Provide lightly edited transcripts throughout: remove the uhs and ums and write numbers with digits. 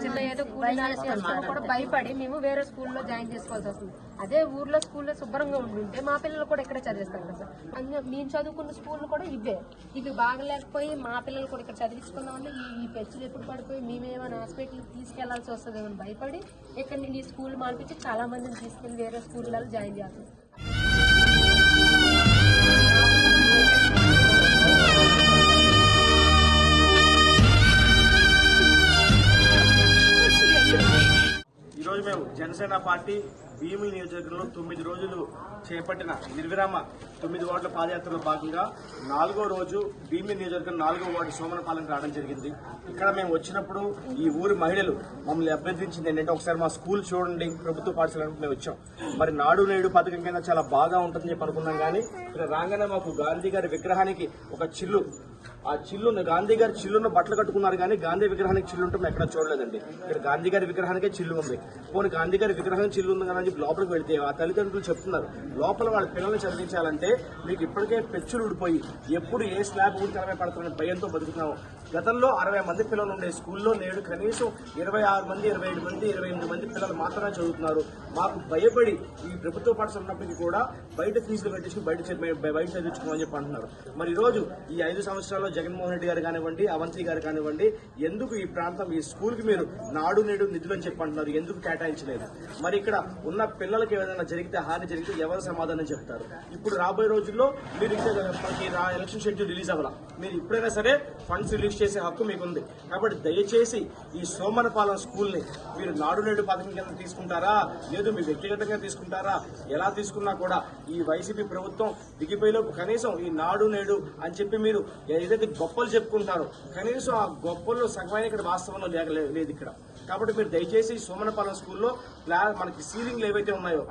చిన్న ఏదో కూడా భయపడి మేము వేరే స్కూల్లో జాయిన్ చేసుకోవాల్సి వస్తుంది. అదే ఊర్లో స్కూల్లో శుభ్రంగా ఉంటుంటే మా పిల్లలు కూడా ఇక్కడ చదివిస్తారు కదా సార్. మేము చదువుకున్న స్కూల్ కూడా ఇవి బాగలేకపోయి మా పిల్లలు కూడా ఇక్కడ చదివించుకుందామని ఈ పెచ్చులు ఎప్పుడు పడిపోయి మేమేమైనా హాస్పిటల్కి తీసుకెళ్లాల్సి వస్తుందేమని భయపడి ఇక్కడ నుండి ఈ స్కూల్ మానిపించి చాలా మందిని తీసుకెళ్లి వేరే స్కూళ్ళలో జాయిన్ చేస్తాం. ఈరోజు మేము జనసేన పార్టీ భీమిలి నియోజకవర్గంలో 9 రోజులు చేపట్టిన నిర్విరామ 9 వార్డుల పాదయాత్రలో భాగంగా 4వ రోజు భీమిలి నియోజకవర్గం 4వ వార్డు సోమనపాలెం రావడం జరిగింది. ఇక్కడ మేము వచ్చినప్పుడు ఈ ఊరి మహిళలు మమ్మల్ని అభ్యర్థించింది ఏంటంటే ఒకసారి మా స్కూల్ చూడండి, ప్రభుత్వ పాఠశాలకు మేము వచ్చాం. మరి నాడు నేడు పథకం కింద చాలా బాగా ఉంటుందని చెప్పి అనుకున్నాం. కానీ ఇక్కడ రాగానే మాకు గాంధీ గారి విగ్రహానికి ఒక చిల్లు, ఆ చిల్లును గాంధీ గారి చిల్లును బట్టలు కట్టుకున్నారు కానీ గాంధీ విగ్రహానికి చిల్లు ఉంటే ఎక్కడ చూడలేదండి. ఇక్కడ గాంధీ గారి విగ్రహానికే చిల్లు ఉంది. పోనీ గాంధీ గారి విగ్రహం చిల్లు ఉంది కానీ లోపలికి వెళ్తే ఆ తల్లిదండ్రులు చెప్తున్నారు లోపల వాళ్ళ పిల్లల్ని చదివించాలంటే మీకు ఇప్పటికే పెచ్చులు ఊడిపోయి ఎప్పుడు ఏ స్లాబ్ ఊరి తెరమే పడుతున్న భయంతో బతుకుతున్నాము. గతంలో 60 మంది పిల్లలు ఉండే స్కూల్లో నేడు కనీసం 26 మంది, 27 మంది, 28 మంది పిల్లలు మాత్రమే చదువుతున్నారు. మాకు భయపడి ఈ ప్రభుత్వ పాఠశాల ఉన్నప్పటికీ కూడా బయట ఫీజులు కట్టించుకుని బయట చదివించుకోమని చెప్పి అంటున్నారు. మరి ఈ రోజు ఈ 5 సంవత్సరాల్లో జగన్మోహన్ రెడ్డి గారు కానివ్వండి, అవంతి గారు కానివ్వండి, ఎందుకు ఈ ప్రాంతం ఈ స్కూల్ కి మీరు నాడు నేడు నిధులు అని చెప్పి అంటున్నారు, ఎందుకు కేటాయించలేదు? మరి ఇక్కడ ఉన్న పిల్లలకి ఏదైనా జరిగితే హాని జరిగితే ఎవరు సమాధానం చెప్తారు? ఇప్పుడు రాబోయే రోజుల్లో మీరు మనకి ఎలక్షన్ షెడ్యూల్ రిలీజ్ అవ్వాల, మీరు ఇప్పుడైనా సరే ఫండ్స్ రిలీజ్ చేసే హక్కు మీకు ఉంది. కాబట్టి దయచేసి ఈ సోమనపాలెం స్కూల్ ని మీరు నాడు నేడు పథకం కింద తీసుకుంటారా, లేదు మీ వ్యక్తిగతంగా తీసుకుంటారా? ఎలా తీసుకున్నా కూడా ఈ వైసీపీ ప్రభుత్వం దిగిపోయేలోపు కనీసం ఈ నాడు నేడు అని చెప్పి మీరు ఏదైతే గొప్పలు చెప్పుకుంటారో కనీసం ఆ గొప్పలు సగమైన ఇక్కడ వాస్తవంలో లేదు ఇక్కడ. కాబట్టి మీరు దయచేసి సోమనపాలెం స్కూల్లో మనకి సీలింగ్లు ఏవైతే ఉన్నాయో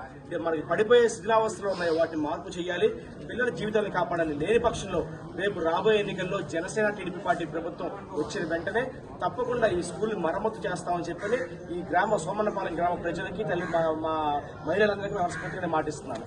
మనకి పడిపోయే శిథిలావస్థలో ఉన్నాయో వాటిని మార్పు చేయాలి, పిల్లల జీవితాన్ని కాపాడాలి. లేని పక్షంలో రేపు రాబోయే ఎన్నికల్లో జనసేన టీడీపీ పార్టీ ప్రభుత్వం వచ్చిన వెంటనే తప్పకుండా ఈ స్కూల్ మరమ్మతు చేస్తామని చెప్పని ఈ సోమనపాలెం గ్రామ ప్రజలకి మా మహిళలందరికీ మనస్ఫూర్తిగా మాటిస్తున్నాను.